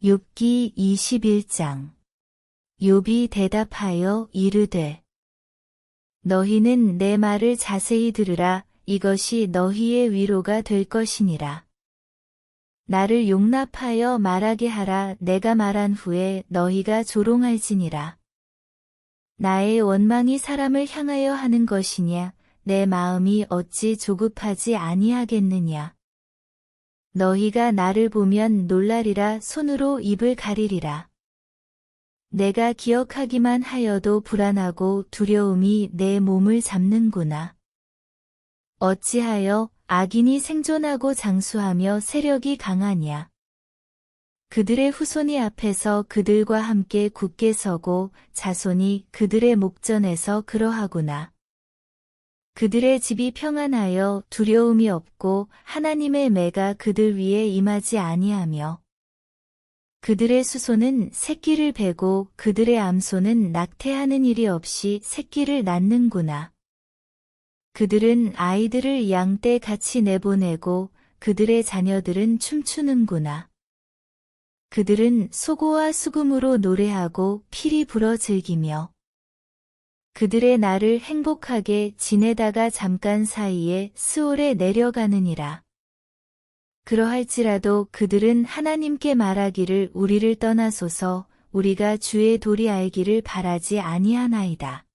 욥기 21장. 욥이 대답하여 이르되 너희는 내 말을 자세히 들으라. 이것이 너희의 위로가 될 것이니라. 나를 용납하여 말하게 하라. 내가 말한 후에 너희가 조롱할지니라. 나의 원망이 사람을 향하여 하는 것이냐? 내 마음이 어찌 조급하지 아니하겠느냐? 너희가 나를 보면 놀라리라. 손으로 입을 가리리라. 내가 기억하기만 하여도 불안하고 두려움이 내 몸을 잡는구나. 어찌하여 악인이 생존하고 장수하며 세력이 강하냐? 그들의 후손이 앞에서 그들과 함께 굳게 서고 자손이 그들의 목전에서 그러하구나. 그들의 집이 평안하여 두려움이 없고 하나님의 매가 그들 위에 임하지 아니하며 그들의 수소는 새끼를 베고 그들의 암소는 낙태하는 일이 없이 새끼를 낳는구나. 그들은 아이들을 양떼 같이 내보내고 그들의 자녀들은 춤추는구나. 그들은 소고와 수금으로 노래하고 피리 불어 즐기며 그들의 날을 행복하게 지내다가 잠깐 사이에 스올에 내려가느니라. 그러할지라도 그들은 하나님께 말하기를 우리를 떠나소서. 우리가 주의 도리 알기를 바라지 아니하나이다.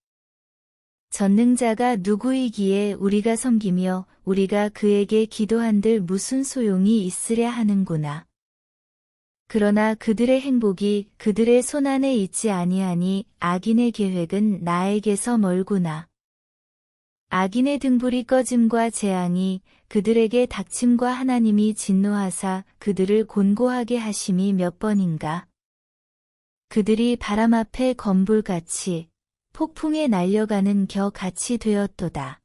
전능자가 누구이기에 우리가 섬기며 우리가 그에게 기도한들 무슨 소용이 있으랴 하는구나. 그러나 그들의 행복이 그들의 손안에 있지 아니하니 악인의 계획은 나에게서 멀구나. 악인의 등불이 꺼짐과 재앙이 그들에게 닥침과 하나님이 진노하사 그들을 곤고하게 하심이 몇 번인가. 그들이 바람 앞에 건불같이 폭풍에 날려가는 겨같이 되었도다.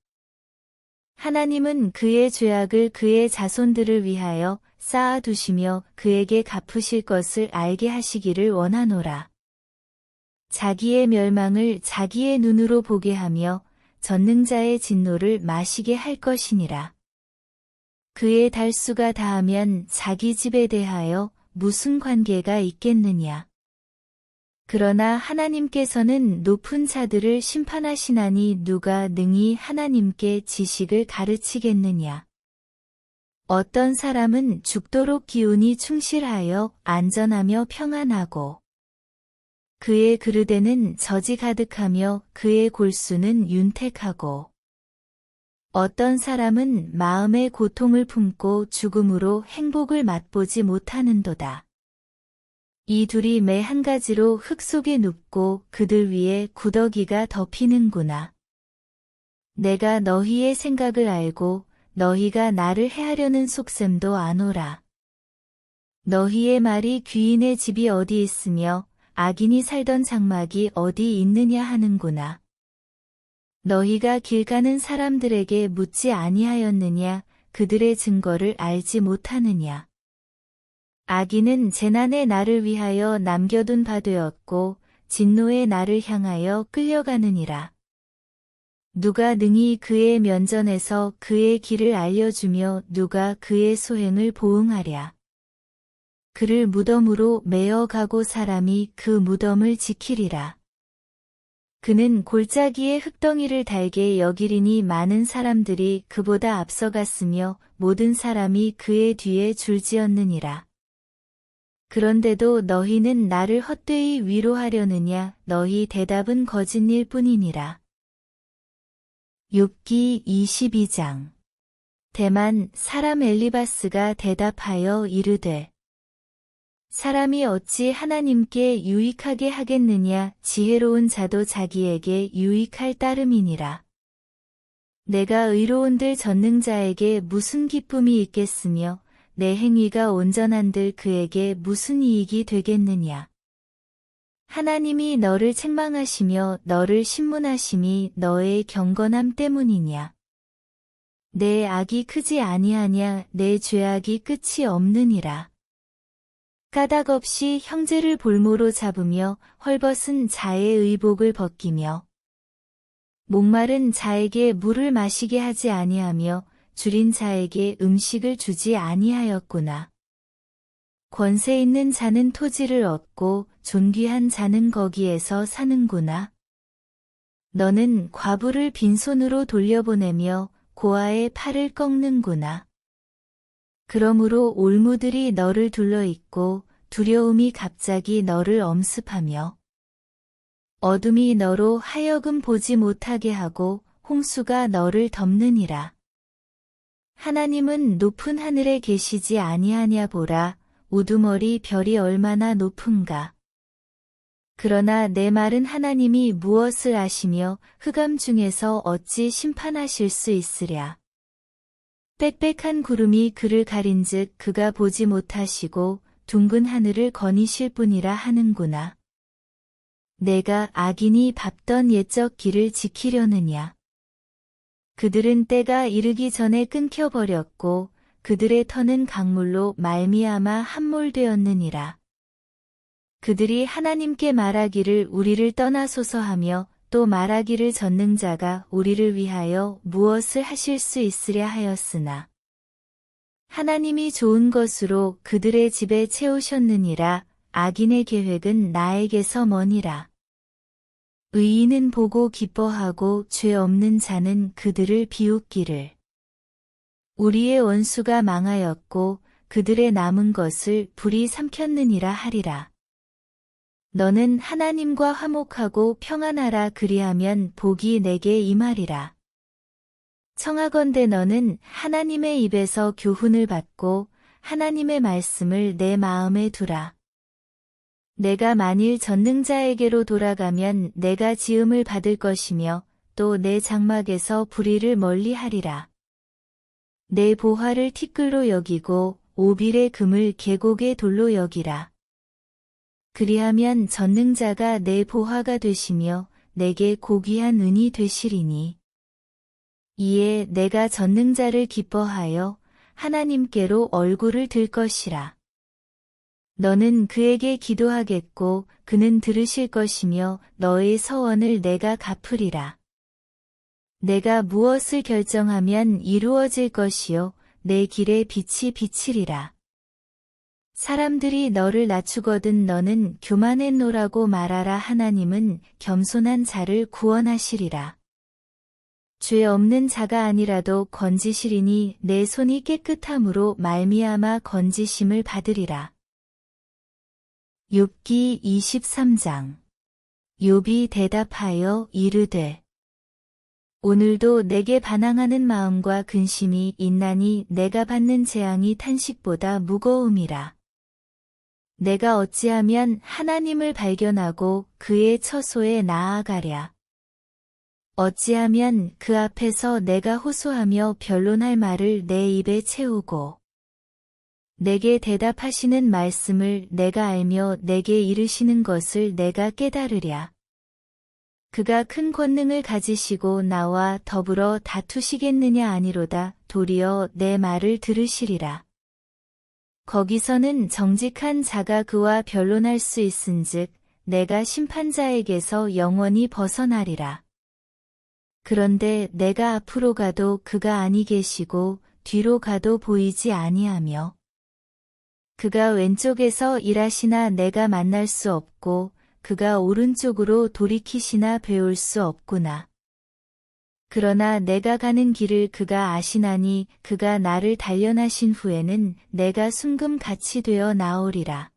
하나님은 그의 죄악을 그의 자손들을 위하여 쌓아두시며 그에게 갚으실 것을 알게 하시기를 원하노라. 자기의 멸망을 자기의 눈으로 보게 하며 전능자의 진노를 마시게 할 것이니라. 그의 달수가 다하면 자기 집에 대하여 무슨 관계가 있겠느냐. 그러나 하나님께서는 높은 자들을 심판하시나니 누가 능히 하나님께 지식을 가르치겠느냐. 어떤 사람은 죽도록 기운이 충실하여 안전하며 평안하고 그의 그르대는 젖이 가득하며 그의 골수는 윤택하고 어떤 사람은 마음의 고통을 품고 죽음으로 행복을 맛보지 못하는도다. 이 둘이 매 한 가지로 흙 속에 눕고 그들 위에 구더기가 덮이는구나. 내가 너희의 생각을 알고 너희가 나를 해하려는 속셈도 아노라. 너희의 말이 귀인의 집이 어디 있으며 악인이 살던 장막이 어디 있느냐 하는구나. 너희가 길 가는 사람들에게 묻지 아니하였느냐? 그들의 증거를 알지 못하느냐? 악인은 재난의 날을 위하여 남겨둔 바 되었고 진노의 날을 향하여 끌려가느니라. 누가 능히 그의 면전에서 그의 길을 알려주며 누가 그의 소행을 보응하랴. 그를 무덤으로 메어 가고 사람이 그 무덤을 지키리라. 그는 골짜기에 흙덩이를 달게 여기리니 많은 사람들이 그보다 앞서갔으며 모든 사람이 그의 뒤에 줄지었느니라. 그런데도 너희는 나를 헛되이 위로하려느냐? 너희 대답은 거짓일 뿐이니라. 욥기 22장. 대만 사람 엘리바스가 대답하여 이르되 사람이 어찌 하나님께 유익하게 하겠느냐? 지혜로운 자도 자기에게 유익할 따름이니라. 내가 의로운들 전능자에게 무슨 기쁨이 있겠으며 내 행위가 온전한들 그에게 무슨 이익이 되겠느냐? 하나님이 너를 책망하시며 너를 신문하심이 너의 경건함 때문이냐? 내 악이 크지 아니하냐? 내 죄악이 끝이 없느니라. 까닭 없이 형제를 볼모로 잡으며 헐벗은 자의 의복을 벗기며 목마른 자에게 물을 마시게 하지 아니하며 줄인 자에게 음식을 주지 아니하였구나. 권세 있는 자는 토지를 얻고 존귀한 자는 거기에서 사는구나. 너는 과부를 빈손으로 돌려보내며 고아의 팔을 꺾는구나. 그러므로 올무들이 너를 둘러있고 두려움이 갑자기 너를 엄습하며 어둠이 너로 하여금 보지 못하게 하고 홍수가 너를 덮느니라. 하나님은 높은 하늘에 계시지 아니하냐 보라. 우두머리 별이 얼마나 높은가. 그러나 내 말은 하나님이 무엇을 아시며 흑암 중에서 어찌 심판하실 수 있으랴. 빽빽한 구름이 그를 가린즉 그가 보지 못하시고 둥근 하늘을 거니실 뿐이라 하는구나. 내가 악인이 밟던 옛적 길을 지키려느냐. 그들은 때가 이르기 전에 끊겨버렸고 그들의 터는 강물로 말미암아 함몰되었느니라. 그들이 하나님께 말하기를 우리를 떠나소서 하며 또 말하기를 전능자가 우리를 위하여 무엇을 하실 수 있으랴 하였으나 하나님이 좋은 것으로 그들의 집에 채우셨느니라. 악인의 계획은 나에게서 머니라. 의인은 보고 기뻐하고 죄 없는 자는 그들을 비웃기를. 우리의 원수가 망하였고 그들의 남은 것을 불이 삼켰느니라 하리라. 너는 하나님과 화목하고 평안하라. 그리하면 복이 내게 임하리라. 청하건대 너는 하나님의 입에서 교훈을 받고 하나님의 말씀을 내 마음에 두라. 내가 만일 전능자에게로 돌아가면 내가 지음을 받을 것이며 또 내 장막에서 불의를 멀리하리라. 내 보화를 티끌로 여기고 오빌의 금을 계곡의 돌로 여기라. 그리하면 전능자가 내 보화가 되시며 내게 고귀한 은이 되시리니. 이에 내가 전능자를 기뻐하여 하나님께로 얼굴을 들 것이라. 너는 그에게 기도하겠고 그는 들으실 것이며 너의 서원을 내가 갚으리라. 내가 무엇을 결정하면 이루어질 것이요 내 길에 빛이 비치리라. 사람들이 너를 낮추거든 너는 교만했노라고 말하라. 하나님은 겸손한 자를 구원하시리라. 죄 없는 자가 아니라도 건지시리니 내 손이 깨끗함으로 말미암아 건지심을 받으리라. 욥기 23장. 욥이 대답하여 이르되 오늘도 내게 반항하는 마음과 근심이 있나니 내가 받는 재앙이 탄식보다 무거움이라. 내가 어찌하면 하나님을 발견하고 그의 처소에 나아가랴. 어찌하면 그 앞에서 내가 호소하며 변론할 말을 내 입에 채우고 내게 대답하시는 말씀을 내가 알며 내게 이르시는 것을 내가 깨달으랴. 그가 큰 권능을 가지시고 나와 더불어 다투시겠느냐 아니로다. 도리어 내 말을 들으시리라. 거기서는 정직한 자가 그와 변론할 수 있은즉 내가 심판자에게서 영원히 벗어나리라. 그런데 내가 앞으로 가도 그가 아니 계시고 뒤로 가도 보이지 아니하며 그가 왼쪽에서 일하시나 내가 만날 수 없고 그가 오른쪽으로 돌이키시나 배울 수 없구나. 그러나 내가 가는 길을 그가 아시나니 그가 나를 단련하신 후에는 내가 순금같이 되어 나오리라.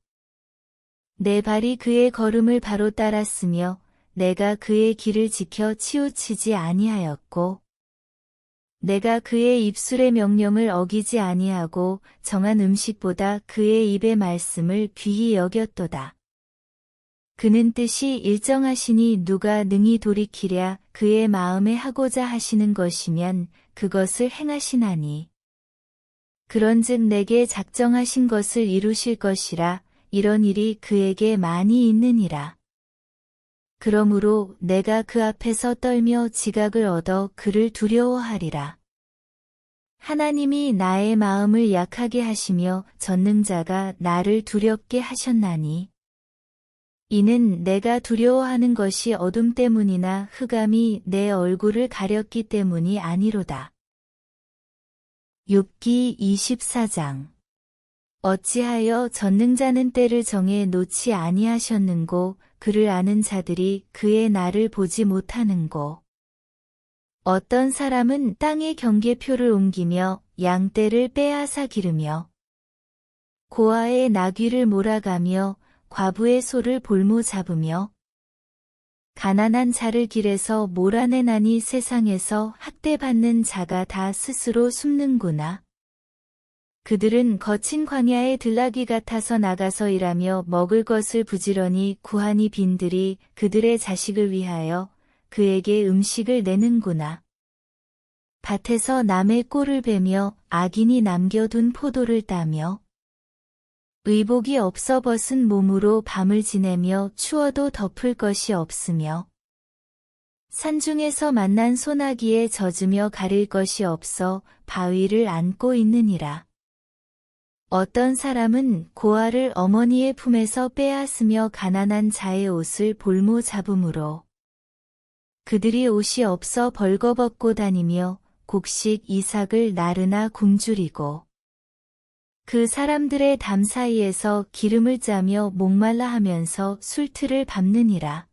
내 발이 그의 걸음을 바로 따랐으며 내가 그의 길을 지켜 치우치지 아니하였고 내가 그의 입술의 명령을 어기지 아니하고 정한 음식보다 그의 입의 말씀을 귀히 여겼도다. 그는 뜻이 일정하시니 누가 능히 돌이키랴. 그의 마음에 하고자 하시는 것이면 그것을 행하시나니. 그런즉 내게 작정하신 것을 이루실 것이라. 이런 일이 그에게 많이 있느니라. 그러므로 내가 그 앞에서 떨며 지각을 얻어 그를 두려워하리라. 하나님이 나의 마음을 약하게 하시며 전능자가 나를 두렵게 하셨나니. 이는 내가 두려워하는 것이 어둠 때문이나 흑암이 내 얼굴을 가렸기 때문이 아니로다. 욥기 24장. 어찌하여 전능자는 때를 정해 놓지 아니하셨는고 그를 아는 자들이 그의 날을 보지 못하는고. 어떤 사람은 땅의 경계표를 옮기며 양떼를 빼앗아 기르며 고아의 나귀를 몰아가며 과부의 소를 볼모 잡으며 가난한 자를 길에서 몰아내나니 세상에서 학대받는 자가 다 스스로 숨는구나. 그들은 거친 광야의 들나귀 같아서 나가서 일하며 먹을 것을 부지런히 구하니 빈들이 그들의 자식을 위하여 그에게 음식을 내는구나. 밭에서 남의 꼴을 베며 악인이 남겨둔 포도를 따며 의복이 없어 벗은 몸으로 밤을 지내며 추워도 덮을 것이 없으며 산중에서 만난 소나기에 젖으며 가릴 것이 없어 바위를 안고 있느니라. 어떤 사람은 고아를 어머니의 품에서 빼앗으며 가난한 자의 옷을 볼모 잡음으로 그들이 옷이 없어 벌거벗고 다니며 곡식 이삭을 나르나 굶주리고 그 사람들의 담 사이에서 기름을 짜며 목말라 하면서 술틀을 밟느니라.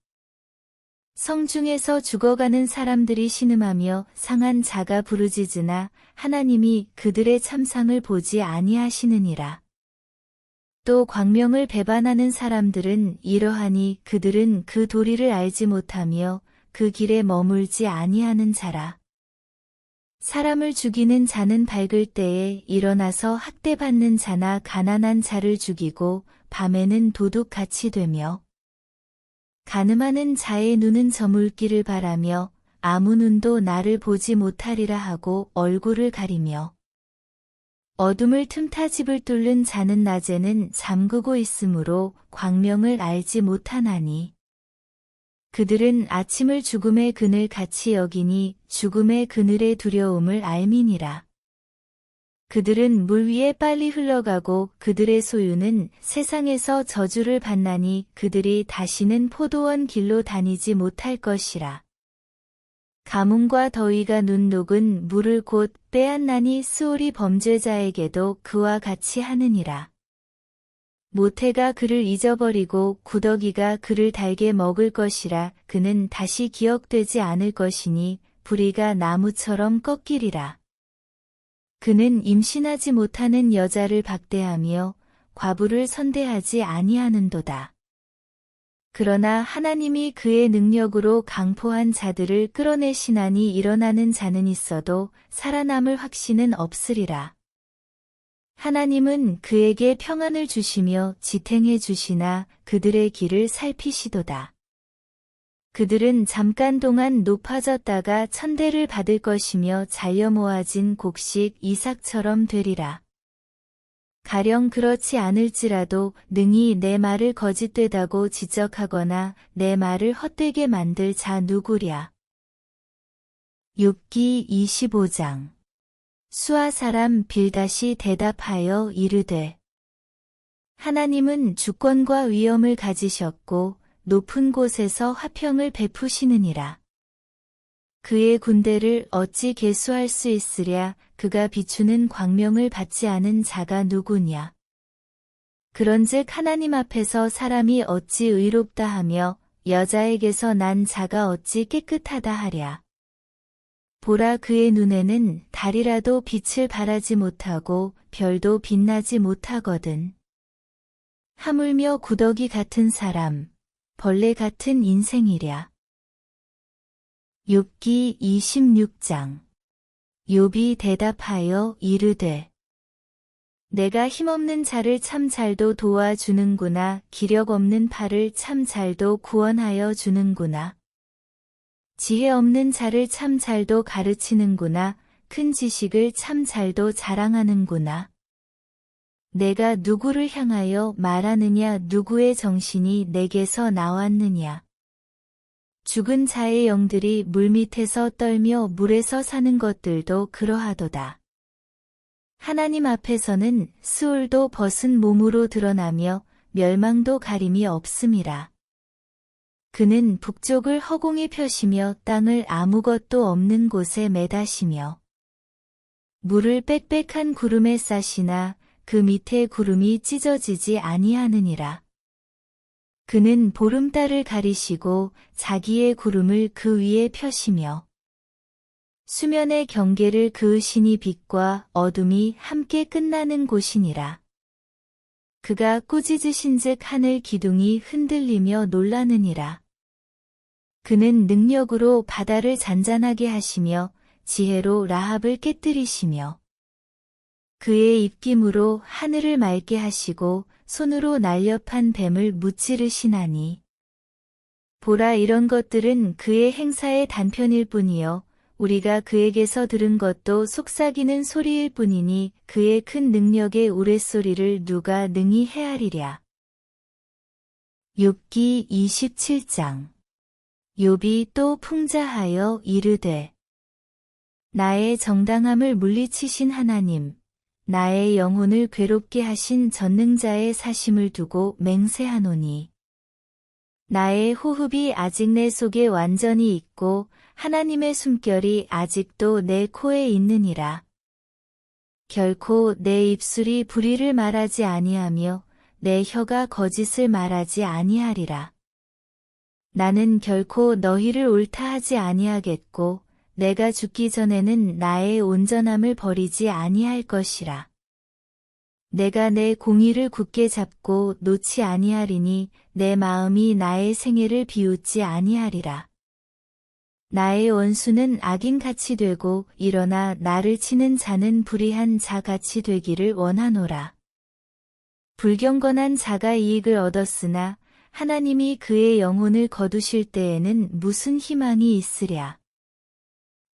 성중에서 죽어가는 사람들이 신음하며 상한 자가 부르짖으나 하나님이 그들의 참상을 보지 아니하시느니라. 또 광명을 배반하는 사람들은 이러하니 그들은 그 도리를 알지 못하며 그 길에 머물지 아니하는 자라. 사람을 죽이는 자는 밝을 때에 일어나서 학대받는 자나 가난한 자를 죽이고 밤에는 도둑같이 되며 간음하는 자의 눈은 저물기를 바라며 아무 눈도 나를 보지 못하리라 하고 얼굴을 가리며 어둠을 틈타 집을 뚫는 자는 낮에는 잠그고 있으므로 광명을 알지 못하나니 그들은 아침을 죽음의 그늘 같이 여기니 죽음의 그늘의 두려움을 알미니라. 그들은 물 위에 빨리 흘러가고 그들의 소유는 세상에서 저주를 받나니 그들이 다시는 포도원 길로 다니지 못할 것이라. 가뭄과 더위가 눈 녹은 물을 곧 빼앗나니 스올이 범죄자에게도 그와 같이 하느니라. 모태가 그를 잊어버리고 구더기가 그를 달게 먹을 것이라. 그는 다시 기억되지 않을 것이니 부리가 나무처럼 꺾이리라. 그는 임신하지 못하는 여자를 박대하며 과부를 선대하지 아니하는도다. 그러나 하나님이 그의 능력으로 강포한 자들을 끌어내시나니 일어나는 자는 있어도 살아남을 확신은 없으리라. 하나님은 그에게 평안을 주시며 지탱해 주시나 그들의 길을 살피시도다. 그들은 잠깐 동안 높아졌다가 천대를 받을 것이며 잘려 모아진 곡식 이삭처럼 되리라. 가령 그렇지 않을지라도 능히 내 말을 거짓되다고 지적하거나 내 말을 헛되게 만들 자 누구랴. 욥기 25장. 수아 사람 빌닷이 대답하여 이르되 하나님은 주권과 위엄을 가지셨고 높은 곳에서 화평을 베푸시느니라. 그의 군대를 어찌 계수할 수 있으랴. 그가 비추는 광명을 받지 않은 자가 누구냐. 그런즉 하나님 앞에서 사람이 어찌 의롭다 하며 여자에게서 난 자가 어찌 깨끗하다 하랴. 보라, 그의 눈에는 달이라도 빛을 발하지 못하고 별도 빛나지 못하거든. 하물며 구더기 같은 사람, 벌레 같은 인생이랴. 욥기 26장. 욥이 대답하여 이르되 내가 힘없는 자를 참 잘도 도와주는구나. 기력 없는 팔을 참 잘도 구원하여 주는구나. 지혜 없는 자를 참 잘도 가르치는구나. 큰 지식을 참 잘도 자랑하는구나. 내가 누구를 향하여 말하느냐. 누구의 정신이 내게서 나왔느냐. 죽은 자의 영들이 물밑에서 떨며 물에서 사는 것들도 그러하도다. 하나님 앞에서는 스올도 벗은 몸으로 드러나며 멸망도 가림이 없음이라. 그는 북쪽을 허공에 펴시며 땅을 아무것도 없는 곳에 매다시며 물을 빽빽한 구름에 싸시나 그 밑에 구름이 찢어지지 아니하느니라. 그는 보름달을 가리시고 자기의 구름을 그 위에 펴시며 수면의 경계를 그으시니 빛과 어둠이 함께 끝나는 곳이니라. 그가 꾸짖으신즉 하늘 기둥이 흔들리며 놀라느니라. 그는 능력으로 바다를 잔잔하게 하시며 지혜로 라합을 깨뜨리시며 그의 입김으로 하늘을 맑게 하시고 손으로 날렵한 뱀을 무찌르시나니 보라, 이런 것들은 그의 행사의 단편일 뿐이요 우리가 그에게서 들은 것도 속삭이는 소리일 뿐이니 그의 큰 능력의 우레소리를 누가 능히 헤아리랴. 욥기 27장. 욥이 또 풍자하여 이르되 나의 정당함을 물리치신 하나님, 나의 영혼을 괴롭게 하신 전능자의 사심을 두고 맹세하노니 나의 호흡이 아직 내 속에 완전히 있고 하나님의 숨결이 아직도 내 코에 있느니라. 결코 내 입술이 불의를 말하지 아니하며 내 혀가 거짓을 말하지 아니하리라. 나는 결코 너희를 옳다 하지 아니하겠고 내가 죽기 전에는 나의 온전함을 버리지 아니할 것이라. 내가 내 공의를 굳게 잡고 놓지 아니하리니 내 마음이 나의 생애를 비웃지 아니하리라. 나의 원수는 악인같이 되고 일어나 나를 치는 자는 불의한 자같이 되기를 원하노라. 불경건한 자가 이익을 얻었으나 하나님이 그의 영혼을 거두실 때에는 무슨 희망이 있으랴.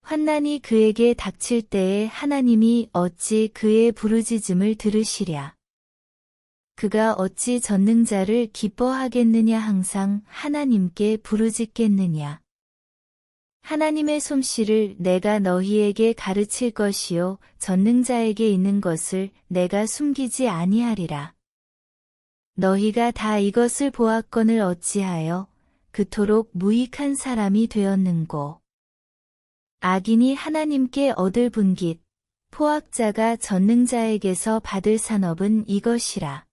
환난이 그에게 닥칠 때에 하나님이 어찌 그의 부르짖음을 들으시랴. 그가 어찌 전능자를 기뻐하겠느냐, 항상 하나님께 부르짖겠느냐. 하나님의 솜씨를 내가 너희에게 가르칠 것이요 전능자에게 있는 것을 내가 숨기지 아니하리라. 너희가 다 이것을 보았거늘 어찌하여 그토록 무익한 사람이 되었는고. 악인이 하나님께 얻을 분깃, 포악자가 전능자에게서 받을 산업은 이것이라.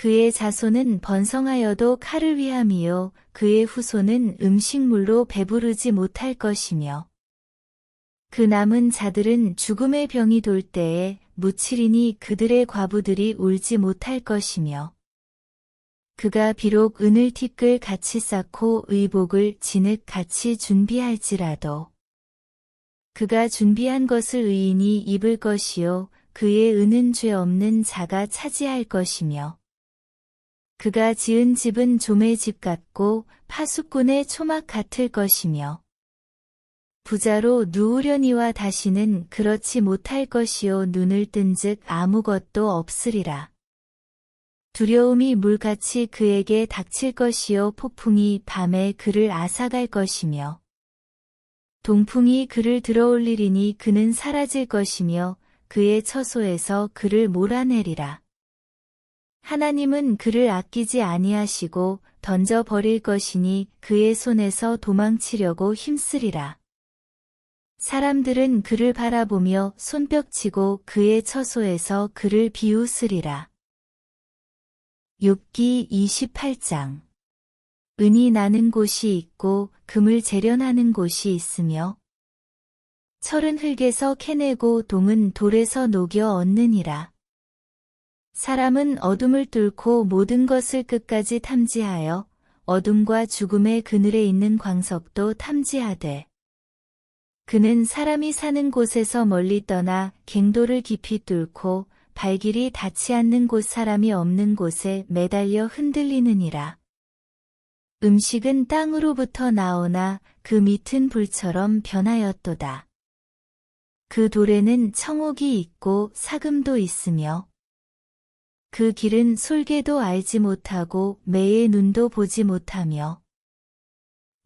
그의 자손은 번성하여도 칼을 위함이요 그의 후손은 음식물로 배부르지 못할 것이며 그 남은 자들은 죽음의 병이 돌 때에 묻히리니 그들의 과부들이 울지 못할 것이며 그가 비록 은을 티끌 같이 쌓고 의복을 진흙 같이 준비할지라도 그가 준비한 것을 의인이 입을 것이요 그의 은은 죄 없는 자가 차지할 것이며 그가 지은 집은 좀의 집 같고 파수꾼의 초막 같을 것이며 부자로 누우려니와 다시는 그렇지 못할 것이요 눈을 뜬즉 아무것도 없으리라. 두려움이 물같이 그에게 닥칠 것이요 폭풍이 밤에 그를 앗아갈 것이며 동풍이 그를 들어올리리니 그는 사라질 것이며 그의 처소에서 그를 몰아내리라. 하나님은 그를 아끼지 아니하시고 던져버릴 것이니 그의 손에서 도망치려고 힘쓰리라. 사람들은 그를 바라보며 손뼉치고 그의 처소에서 그를 비웃으리라. 욥기 28장. 은이 나는 곳이 있고 금을 재련하는 곳이 있으며 철은 흙에서 캐내고 동은 돌에서 녹여 얻느니라. 사람은 어둠을 뚫고 모든 것을 끝까지 탐지하여 어둠과 죽음의 그늘에 있는 광석도 탐지하되 그는 사람이 사는 곳에서 멀리 떠나 갱도를 깊이 뚫고 발길이 닿지 않는 곳, 사람이 없는 곳에 매달려 흔들리느니라. 음식은 땅으로부터 나오나 그 밑은 불처럼 변하였도다. 그 돌에는 청옥이 있고 사금도 있으며 그 길은 솔개도 알지 못하고 매의 눈도 보지 못하며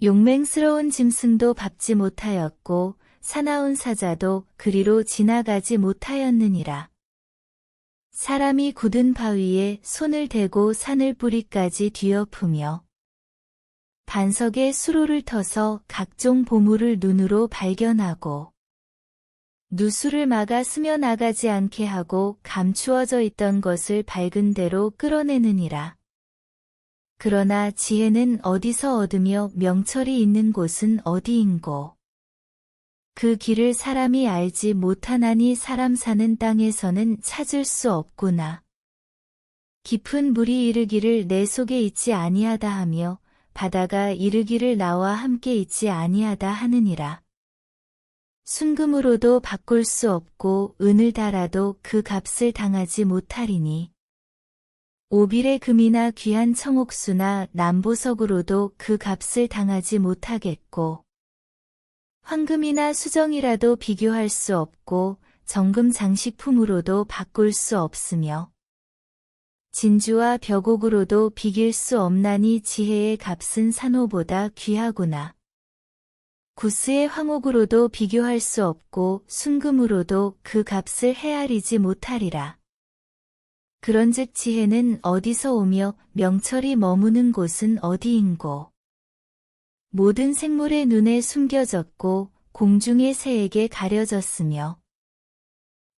용맹스러운 짐승도 밟지 못하였고 사나운 사자도 그리로 지나가지 못하였느니라. 사람이 굳은 바위에 손을 대고 산을 뿌리까지 뒤엎으며 반석에 수로를 터서 각종 보물을 눈으로 발견하고 누수를 막아 스며나가지 않게 하고 감추어져 있던 것을 밝은 대로 끌어내느니라. 그러나 지혜는 어디서 얻으며 명철이 있는 곳은 어디인고. 그 길을 사람이 알지 못하나니 사람 사는 땅에서는 찾을 수 없구나. 깊은 물이 이르기를 내 속에 있지 아니하다 하며 바다가 이르기를 나와 함께 있지 아니하다 하느니라. 순금으로도 바꿀 수 없고 은을 달아도 그 값을 당하지 못하리니. 오빌의 금이나 귀한 청옥수나 남보석으로도 그 값을 당하지 못하겠고. 황금이나 수정이라도 비교할 수 없고 정금 장식품으로도 바꿀 수 없으며. 진주와 벽옥으로도 비길 수 없나니 지혜의 값은 산호보다 귀하구나. 구스의 황옥으로도 비교할 수 없고 순금으로도 그 값을 헤아리지 못하리라. 그런즉 지혜는 어디서 오며 명철이 머무는 곳은 어디인고. 모든 생물의 눈에 숨겨졌고 공중의 새에게 가려졌으며.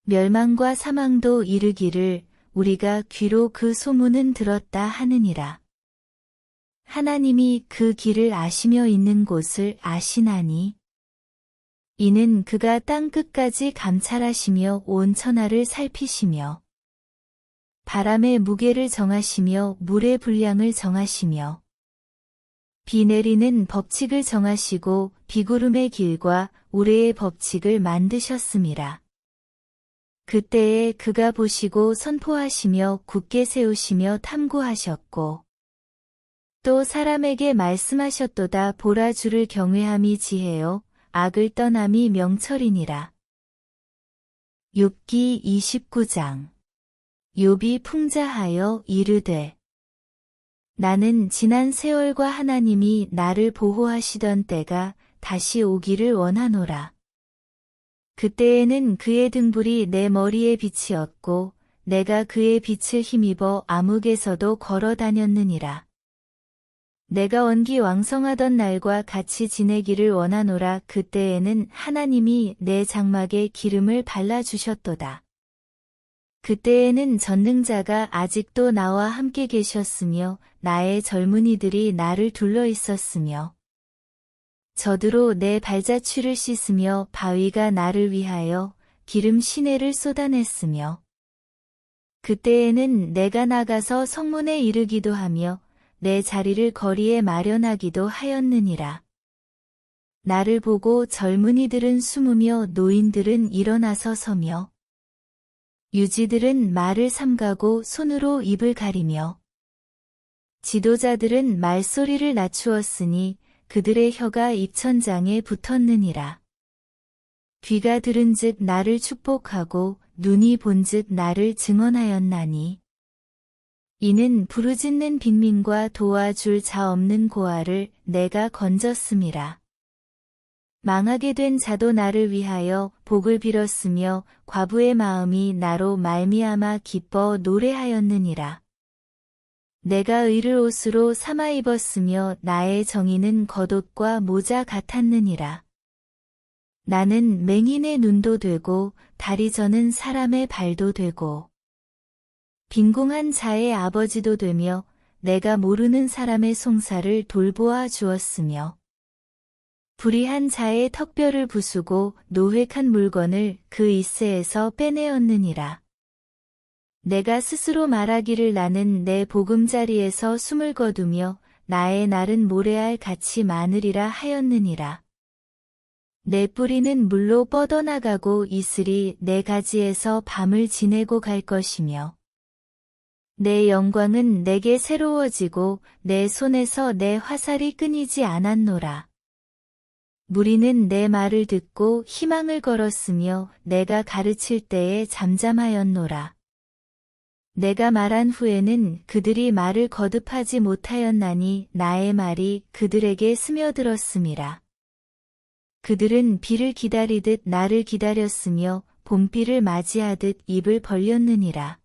멸망과 사망도 이르기를 우리가 귀로 그 소문은 들었다 하느니라. 하나님이 그 길을 아시며 있는 곳을 아시나니. 이는 그가 땅 끝까지 감찰하시며 온 천하를 살피시며 바람의 무게를 정하시며 물의 분량을 정하시며 비 내리는 법칙을 정하시고 비구름의 길과 우레의 법칙을 만드셨음이라. 그때에 그가 보시고 선포하시며 굳게 세우시며 탐구하셨고 또 사람에게 말씀하셨도다. 보라, 주를 경외함이 지혜요 악을 떠남이 명철이니라. 욥기 29장. 욥이 풍자하여 이르되 나는 지난 세월과 하나님이 나를 보호하시던 때가 다시 오기를 원하노라. 그때에는 그의 등불이 내 머리에 빛이었고 내가 그의 빛을 힘입어 암흑에서도 걸어 다녔느니라. 내가 언기 왕성하던 날과 같이 지내기를 원하노라. 그때에는 하나님이 내 장막에 기름을 발라주셨도다. 그때에는 전능자가 아직도 나와 함께 계셨으며 나의 젊은이들이 나를 둘러 있었으며 저드로 내 발자취를 씻으며 바위가 나를 위하여 기름 시내를 쏟아냈으며 그때에는 내가 나가서 성문에 이르기도 하며 내 자리를 거리에 마련하기도 하였느니라. 나를 보고 젊은이들은 숨으며 노인들은 일어나서 서며 유지들은 말을 삼가고 손으로 입을 가리며 지도자들은 말소리를 낮추었으니 그들의 혀가 입천장에 붙었느니라. 귀가 들은즉 나를 축복하고 눈이 본즉 나를 증언하였나니 이는 부르짖는 빈민과 도와줄 자 없는 고아를 내가 건졌음이라. 망하게 된 자도 나를 위하여 복을 빌었으며 과부의 마음이 나로 말미암아 기뻐 노래하였느니라. 내가 의를 옷으로 삼아 입었으며 나의 정의는 겉옷과 모자 같았느니라. 나는 맹인의 눈도 되고 다리 저는 사람의 발도 되고 빈궁한 자의 아버지도 되며 내가 모르는 사람의 송사를 돌보아 주었으며 불의한 자의 턱뼈를 부수고 노획한 물건을 그 이새에서 빼내었느니라. 내가 스스로 말하기를 나는 내 보금자리에서 숨을 거두며 나의 날은 모래알 같이 많으리라 하였느니라. 내 뿌리는 물로 뻗어나가고 이슬이 내 가지에서 밤을 지내고 갈 것이며 내 영광은 내게 새로워지고 내 손에서 내 화살이 끊이지 않았노라. 무리는 내 말을 듣고 희망을 걸었으며 내가 가르칠 때에 잠잠하였노라. 내가 말한 후에는 그들이 말을 거듭하지 못하였나니 나의 말이 그들에게 스며들었음이라. 그들은 비를 기다리듯 나를 기다렸으며 봄비를 맞이하듯 입을 벌렸느니라.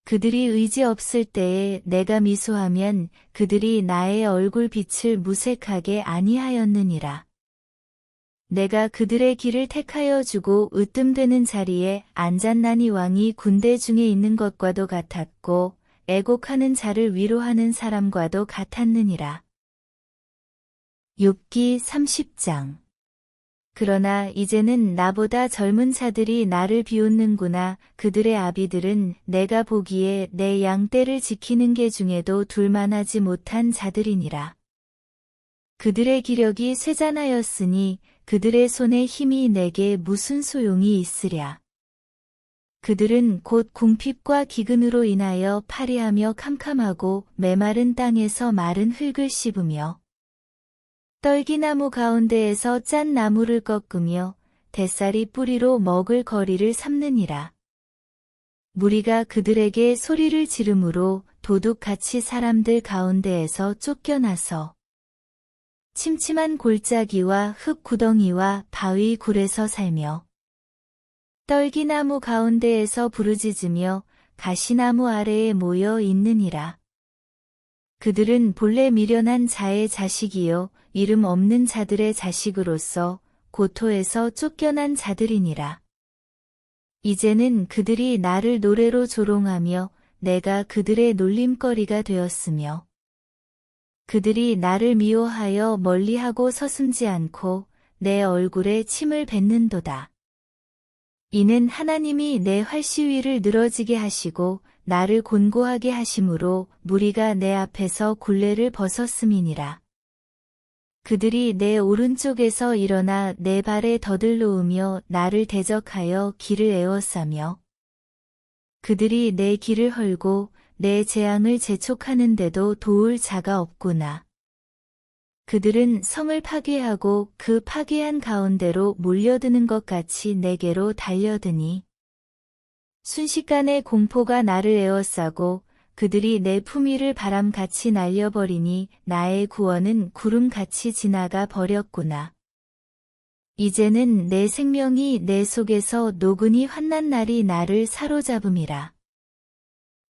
그들이 의지 없을 때에 내가 미소하면 그들이 나의 얼굴 빛을 무색하게 아니하였느니라. 내가 그들의 길을 택하여 주고 으뜸되는 자리에 앉았나니 왕이 군대 중에 있는 것과도 같았고 애곡하는 자를 위로하는 사람과도 같았느니라. 욥기 30장. 그러나 이제는 나보다 젊은 자들이 나를 비웃는구나. 그들의 아비들은 내가 보기에 내 양떼를 지키는 개 중에도 둘만하지 못한 자들이니라. 그들의 기력이 쇠잔하였으니 그들의 손에 힘이 내게 무슨 소용이 있으랴. 그들은 곧 궁핍과 기근으로 인하여 파리하며 캄캄하고 메마른 땅에서 마른 흙을 씹으며 떨기나무 가운데에서 짠 나무를 꺾으며 뱃살이 뿌리로 먹을 거리를 삼느니라. 무리가 그들에게 소리를 지르므로 도둑같이 사람들 가운데에서 쫓겨나서 침침한 골짜기와 흙구덩이와 바위 굴에서 살며 떨기나무 가운데에서 부르짖으며 가시나무 아래에 모여 있느니라. 그들은 본래 미련한 자의 자식이요 이름 없는 자들의 자식으로서 고토에서 쫓겨난 자들이니라. 이제는 그들이 나를 노래로 조롱하며 내가 그들의 놀림거리가 되었으며 그들이 나를 미워하여 멀리하고 서슴지 않고 내 얼굴에 침을 뱉는도다. 이는 하나님이 내 활시위를 늘어지게 하시고 나를 곤고하게 하심으로 무리가 내 앞에서 굴레를 벗었음이니라. 그들이 내 오른쪽에서 일어나 내 발에 더들놓으며 나를 대적하여 길을 에워싸며 그들이 내 길을 헐고 내 재앙을 재촉하는데도 도울 자가 없구나. 그들은 성을 파괴하고 그 파괴한 가운데로 몰려드는 것 같이 내게로 달려드니 순식간에 공포가 나를 에워싸고 그들이 내 품위를 바람같이 날려버리니 나의 구원은 구름같이 지나가 버렸구나. 이제는 내 생명이 내 속에서 노근이 환난 날이 나를 사로잡음이라.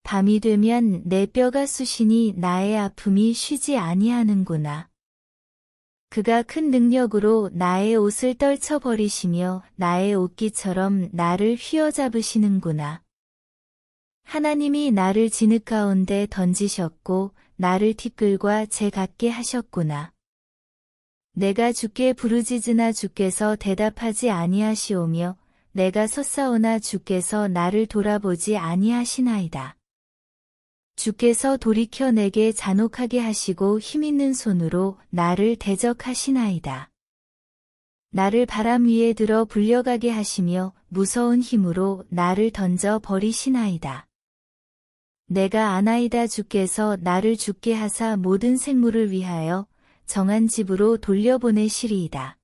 밤이 되면 내 뼈가 쑤시니 나의 아픔이 쉬지 아니하는구나. 그가 큰 능력으로 나의 옷을 떨쳐버리시며 나의 옷깃처럼 나를 휘어잡으시는구나. 하나님이 나를 진흙 가운데 던지셨고 나를 티끌과 재 같게 하셨구나. 내가 주께 부르짖으나 주께서 대답하지 아니하시오며 내가 섰사오나 주께서 나를 돌아보지 아니하시나이다. 주께서 돌이켜 내게 잔혹하게 하시고 힘있는 손으로 나를 대적하시나이다. 나를 바람 위에 들어 불려가게 하시며 무서운 힘으로 나를 던져 버리시나이다. 내가 아나이다. 주께서 나를 죽게 하사 모든 생물을 위하여 정한 집으로 돌려보내시리이다.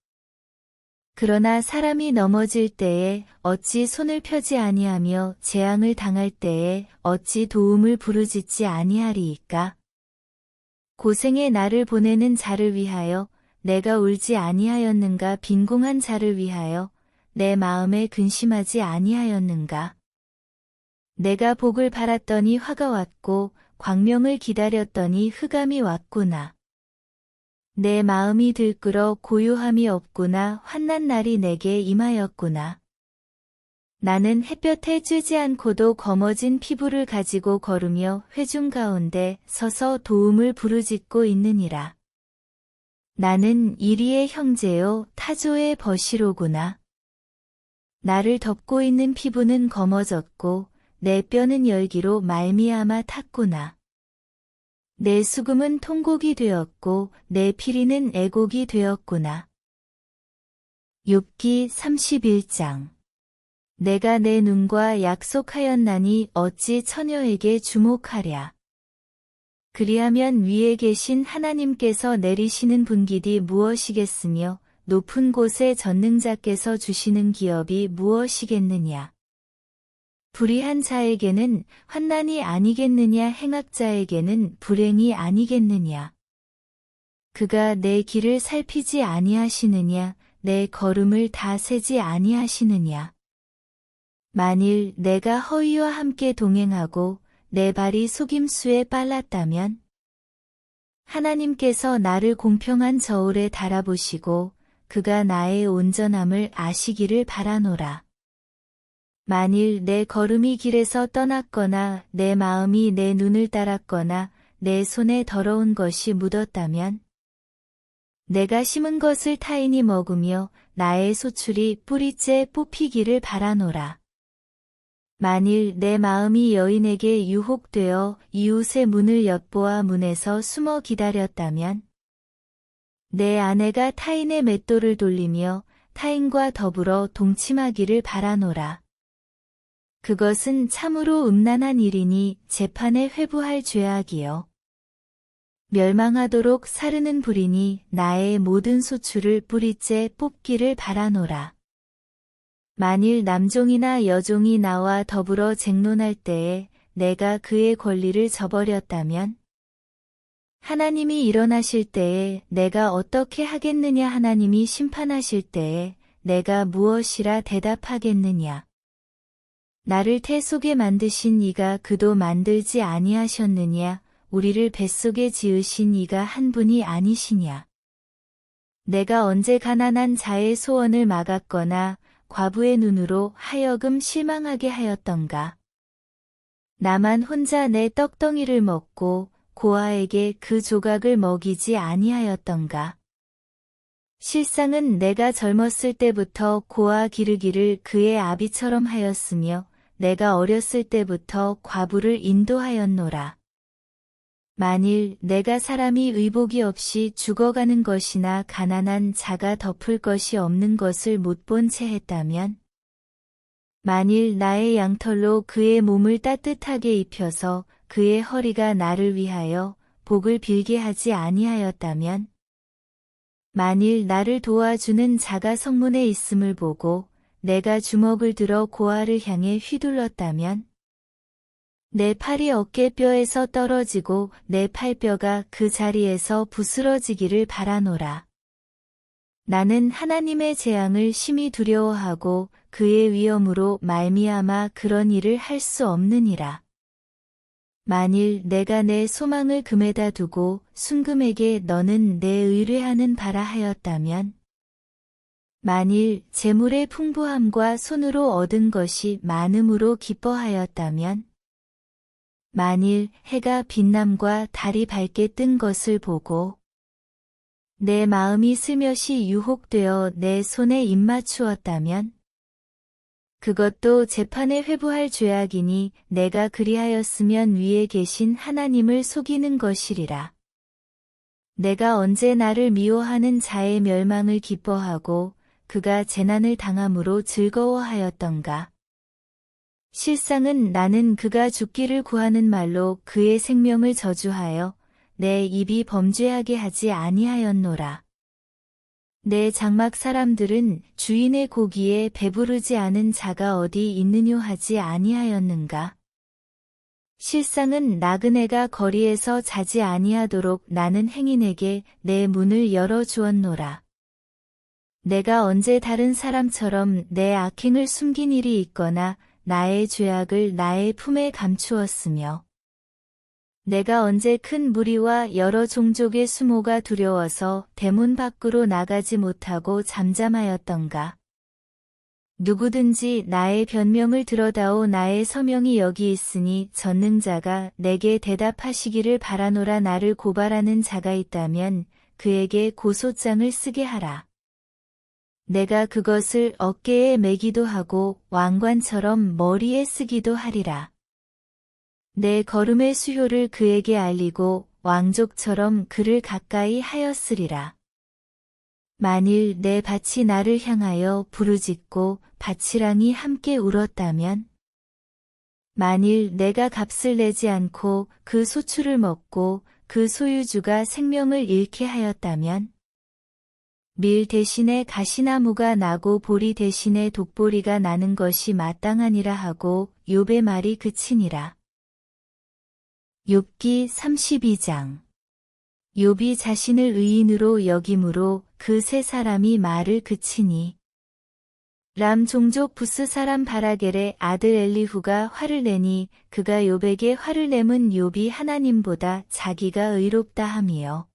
그러나 사람이 넘어질 때에 어찌 손을 펴지 아니하며 재앙을 당할 때에 어찌 도움을 부르짖지 아니하리이까? 고생에 나를 보내는 자를 위하여 내가 울지 아니하였는가? 빈궁한 자를 위하여 내 마음에 근심하지 아니하였는가? 내가 복을 바랐더니 화가 왔고 광명을 기다렸더니 흑암이 왔구나. 내 마음이 들끓어 고요함이 없구나. 환난 날이 내게 임하였구나. 나는 햇볕에 쬐지 않고도 검어진 피부를 가지고 걸으며 회중 가운데 서서 도움을 부르짖고 있느니라. 나는 이리의 형제요 타조의 버시로구나. 나를 덮고 있는 피부는 검어졌고 내 뼈는 열기로 말미암아 탔구나. 내 수금은 통곡이 되었고 내 피리는 애곡이 되었구나. 욥기 31장. 내가 내 눈과 약속하였나니 어찌 처녀에게 주목하랴. 그리하면 위에 계신 하나님께서 내리시는 분깃이 무엇이겠으며 높은 곳에 전능자께서 주시는 기업이 무엇이겠느냐. 불의한 자에게는 환난이 아니겠느냐. 행악자에게는 불행이 아니겠느냐. 그가 내 길을 살피지 아니하시느냐. 내 걸음을 다 세지 아니하시느냐. 만일 내가 허위와 함께 동행하고 내 발이 속임수에 빨랐다면 하나님께서 나를 공평한 저울에 달아보시고 그가 나의 온전함을 아시기를 바라노라. 만일 내 걸음이 길에서 떠났거나 내 마음이 내 눈을 따랐거나 내 손에 더러운 것이 묻었다면 내가 심은 것을 타인이 먹으며 나의 소출이 뿌리째 뽑히기를 바라노라. 만일 내 마음이 여인에게 유혹되어 이웃의 문을 엿보아 문에서 숨어 기다렸다면 내 아내가 타인의 맷돌을 돌리며 타인과 더불어 동침하기를 바라노라. 그것은 참으로 음란한 일이니 재판에 회부할 죄악이요. 멸망하도록 사르는 불이니 나의 모든 소출을 뿌리째 뽑기를 바라노라. 만일 남종이나 여종이 나와 더불어 쟁론할 때에 내가 그의 권리를 저버렸다면 하나님이 일어나실 때에 내가 어떻게 하겠느냐 하나님이 심판하실 때에 내가 무엇이라 대답하겠느냐. 나를 태 속에 만드신 이가 그도 만들지 아니하셨느냐 우리를 뱃속에 지으신 이가 한 분이 아니시냐. 내가 언제 가난한 자의 소원을 막았거나 과부의 눈으로 하여금 실망하게 하였던가. 나만 혼자 내 떡덩이를 먹고 고아에게 그 조각을 먹이지 아니하였던가. 실상은 내가 젊었을 때부터 고아 기르기를 그의 아비처럼 하였으며 내가 어렸을 때부터 과부를 인도하였노라. 만일 내가 사람이 의복이 없이 죽어가는 것이나 가난한 자가 덮을 것이 없는 것을 못 본 채 했다면 만일 나의 양털로 그의 몸을 따뜻하게 입혀서 그의 허리가 나를 위하여 복을 빌게 하지 아니하였다면 만일 나를 도와주는 자가 성문에 있음을 보고 내가 주먹을 들어 고아를 향해 휘둘렀다면 내 팔이 어깨뼈에서 떨어지고 내 팔뼈가 그 자리에서 부스러지기를 바라노라. 나는 하나님의 재앙을 심히 두려워하고 그의 위엄으로 말미암아 그런 일을 할 수 없느니라. 만일 내가 내 소망을 금에다 두고 순금에게 너는 내 의뢰하는 바라 하였다면 만일 재물의 풍부함과 손으로 얻은 것이 많음으로 기뻐하였다면 만일 해가 빛남과 달이 밝게 뜬 것을 보고 내 마음이 슬며시 유혹되어 내 손에 입맞추었다면 그것도 재판에 회부할 죄악이니 내가 그리하였으면 위에 계신 하나님을 속이는 것이리라. 내가 언제 나를 미워하는 자의 멸망을 기뻐하고 그가 재난을 당함으로 즐거워하였던가. 실상은 나는 그가 죽기를 구하는 말로 그의 생명을 저주하여 내 입이 범죄하게 하지 아니하였노라. 내 장막 사람들은 주인의 고기에 배부르지 않은 자가 어디 있느뇨 하지 아니하였는가. 실상은 나그네가 거리에서 자지 아니하도록 나는 행인에게 내 문을 열어 주었노라. 내가 언제 다른 사람처럼 내 악행을 숨긴 일이 있거나 나의 죄악을 나의 품에 감추었으며 내가 언제 큰 무리와 여러 종족의 수모가 두려워서 대문 밖으로 나가지 못하고 잠잠하였던가. 누구든지 나의 변명을 들어다오 나의 서명이 여기 있으니 전능자가 내게 대답하시기를 바라노라. 나를 고발하는 자가 있다면 그에게 고소장을 쓰게 하라. 내가 그것을 어깨에 매기도 하고 왕관처럼 머리에 쓰기도 하리라. 내 걸음의 수효를 그에게 알리고 왕족처럼 그를 가까이 하였으리라. 만일 내 밭이 나를 향하여 부르짖고 밭이랑이 함께 울었다면 만일 내가 값을 내지 않고 그 소출을 먹고 그 소유주가 생명을 잃게 하였다면 밀 대신에 가시나무가 나고 보리 대신에 독보리가 나는 것이 마땅하니라 하고 욥의 말이 그치니라. 욥기 32장. 욥이 자신을 의인으로 여김으로 그 세 사람이 말을 그치니 람 종족 부스 사람 바라겔의 아들 엘리후가 화를 내니 그가 욥에게 화를 내면 욥이 하나님보다 자기가 의롭다 함이요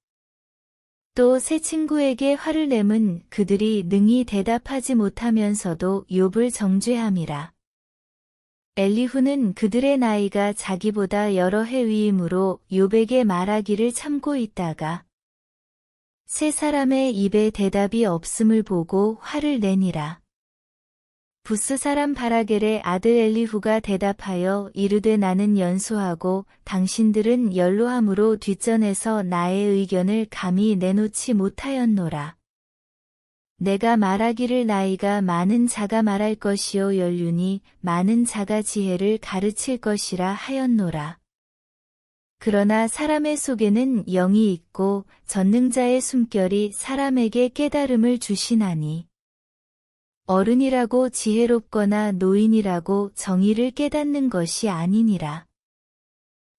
또 세 친구에게 화를 내면 그들이 능히 대답하지 못하면서도 욥을 정죄함이라. 엘리후는 그들의 나이가 자기보다 여러 해 위이므로 욥에게 말하기를 참고 있다가 세 사람의 입에 대답이 없음을 보고 화를 내니라. 부스 사람 바라겔의 아들 엘리후가 대답하여 이르되 나는 연소하고 당신들은 연로함으로 뒷전에서 나의 의견을 감히 내놓지 못하였노라. 내가 말하기를 나이가 많은 자가 말할 것이요 연륜이 많은 자가 지혜를 가르칠 것이라 하였노라. 그러나 사람의 속에는 영이 있고 전능자의 숨결이 사람에게 깨달음을 주시나니 어른이라고 지혜롭거나 노인이라고 정의를 깨닫는 것이 아니니라.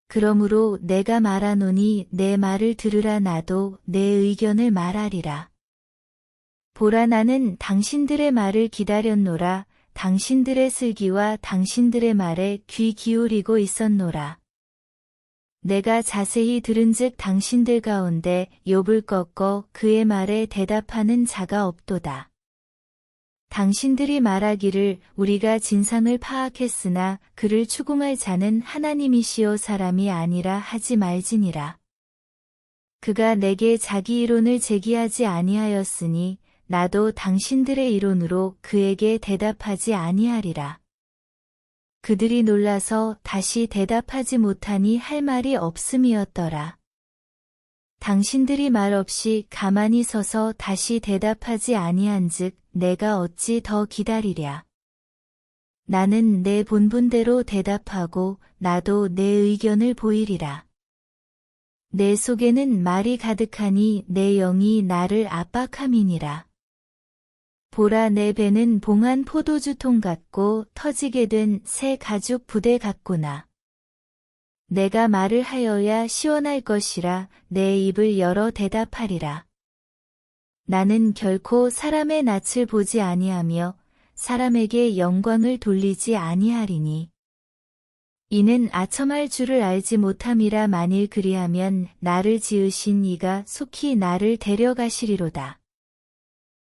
그러므로 내가 말하노니 내 말을 들으라 나도 내 의견을 말하리라. 보라 나는 당신들의 말을 기다렸노라. 당신들의 슬기와 당신들의 말에 귀 기울이고 있었노라. 내가 자세히 들은즉 당신들 가운데 욥을 꺾어 그의 말에 대답하는 자가 없도다. 당신들이 말하기를 우리가 진상을 파악했으나 그를 추궁할 자는 하나님이시오 사람이 아니라 하지 말지니라. 그가 내게 자기 이론을 제기하지 아니하였으니 나도 당신들의 이론으로 그에게 대답하지 아니하리라. 그들이 놀라서 다시 대답하지 못하니 할 말이 없음이었더라. 당신들이 말없이 가만히 서서 다시 대답하지 아니한즉 내가 어찌 더 기다리랴. 나는 내 본분대로 대답하고 나도 내 의견을 보이리라. 내 속에는 말이 가득하니 내 영이 나를 압박함이니라. 보라 내 배는 봉한 포도주통 같고 터지게 된 새 가죽 부대 같구나. 내가 말을 하여야 시원할 것이라 내 입을 열어 대답하리라. 나는 결코 사람의 낯을 보지 아니하며 사람에게 영광을 돌리지 아니하리니. 이는 아첨할 줄을 알지 못함이라 만일 그리하면 나를 지으신 이가 속히 나를 데려가시리로다.